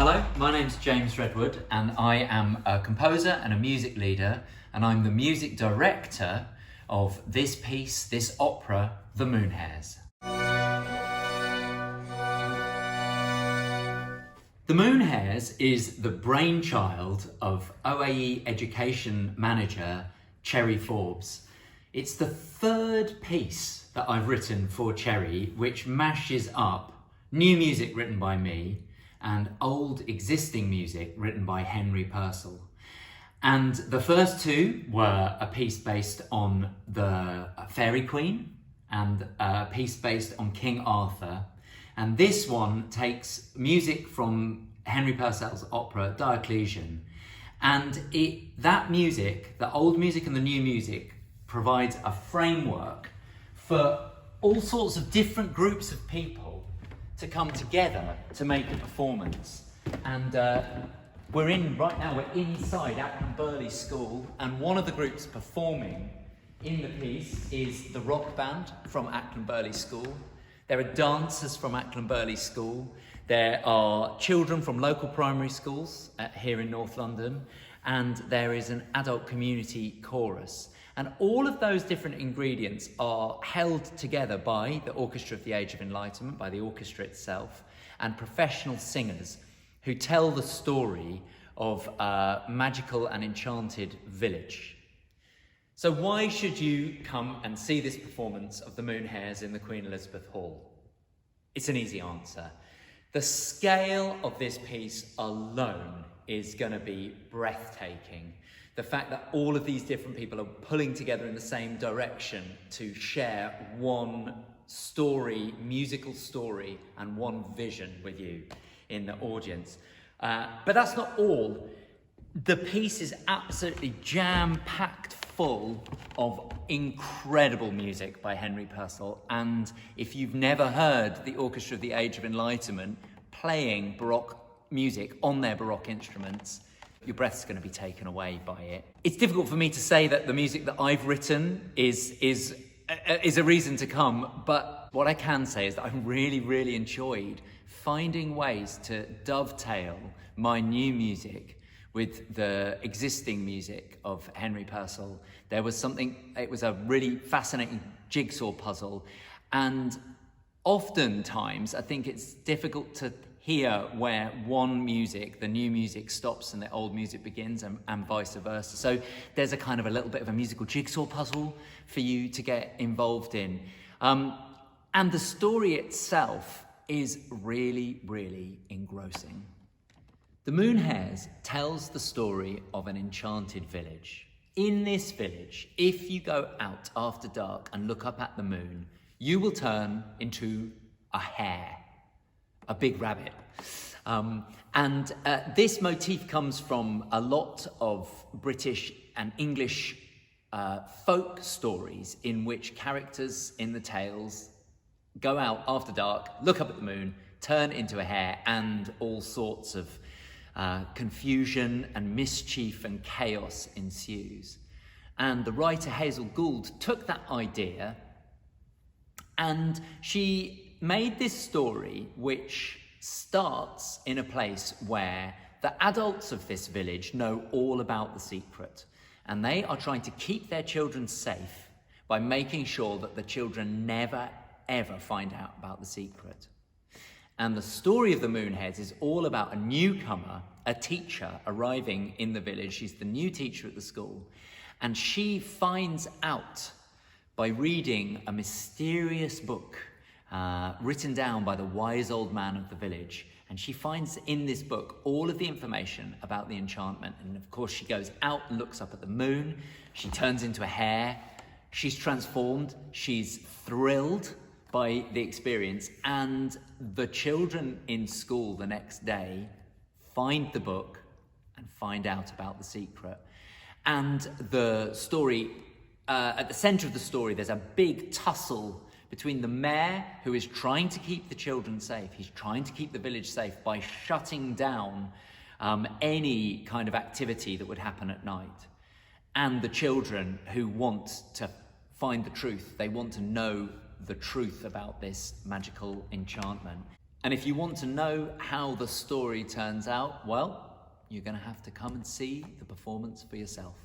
Hello, my name's James Redwood and I am a composer and a music leader, and I'm the music director of this piece, this opera, The Moon Hares. The Moon Hares is the brainchild of OAE education manager Cherry Forbes. It's the third piece that I've written for Cherry, which mashes up new music written by me and old existing music written by Henry Purcell. And the first two were a piece based on the Fairy Queen and a piece based on King Arthur. And this one takes music from Henry Purcell's opera Diocletian. And that music, the old music and the new music, provides a framework for all sorts of different groups of people to come together to make a performance. And right now we're inside Acton Burley School, and one of the groups performing in the piece is the rock band from Acton Burley School. There are dancers from Acton Burley School. There are children from local primary schools here in North London, and there is an adult community chorus. And all of those different ingredients are held together by the Orchestra of the Age of Enlightenment, by the orchestra itself, and professional singers who tell the story of a magical and enchanted village. So why should you come and see this performance of The Moon Hares in the Queen Elizabeth Hall? It's an easy answer. The scale of this piece alone is going to be breathtaking. The fact that all of these different people are pulling together in the same direction to share one story, musical story, and one vision with you in the audience. But that's not all. The piece is absolutely jam-packed full of incredible music by Henry Purcell. And if you've never heard the Orchestra of the Age of Enlightenment playing Baroque music on their Baroque instruments, your breath's going to be taken away by it. It's difficult for me to say that the music that I've written is a reason to come, but what I can say is that I really enjoyed finding ways to dovetail my new music with the existing music of Henry Purcell. It was a really fascinating jigsaw puzzle, and oftentimes I think it's difficult to hear where the new music stops and the old music begins, and vice versa. So there's a little bit of a musical jigsaw puzzle for you to get involved in. And the story itself is really engrossing. The Moon Hares tells the story of an enchanted village. In this village, if you go out after dark and look up at the moon, you will turn into a hare. A big rabbit. This motif comes from a lot of British and English folk stories in which characters in the tales go out after dark, look up at the moon, turn into a hare, and all sorts of confusion and mischief and chaos ensues. And the writer Hazel Gould took that idea and she made this story which starts in a place where the adults of this village know all about the secret, and they are trying to keep their children safe by making sure that the children never ever find out about the secret. And the story of the Moon Hares is all about a newcomer, a teacher arriving in the village. She's the new teacher at the school, and she finds out by reading a mysterious book written down by the wise old man of the village. And she finds in this book all of the information about the enchantment. And of course she goes out and looks up at the moon. She turns into a hare. She's transformed. She's thrilled by the experience. And the children in school the next day find the book and find out about the secret. And the story, at the center of the story, there's a big tussle between the mayor, who is trying to keep the children safe. He's trying to keep the village safe by shutting down any kind of activity that would happen at night. And the children who want to find the truth. They want to know the truth about this magical enchantment. And if you want to know how the story turns out, well, you're going to have to come and see the performance for yourself.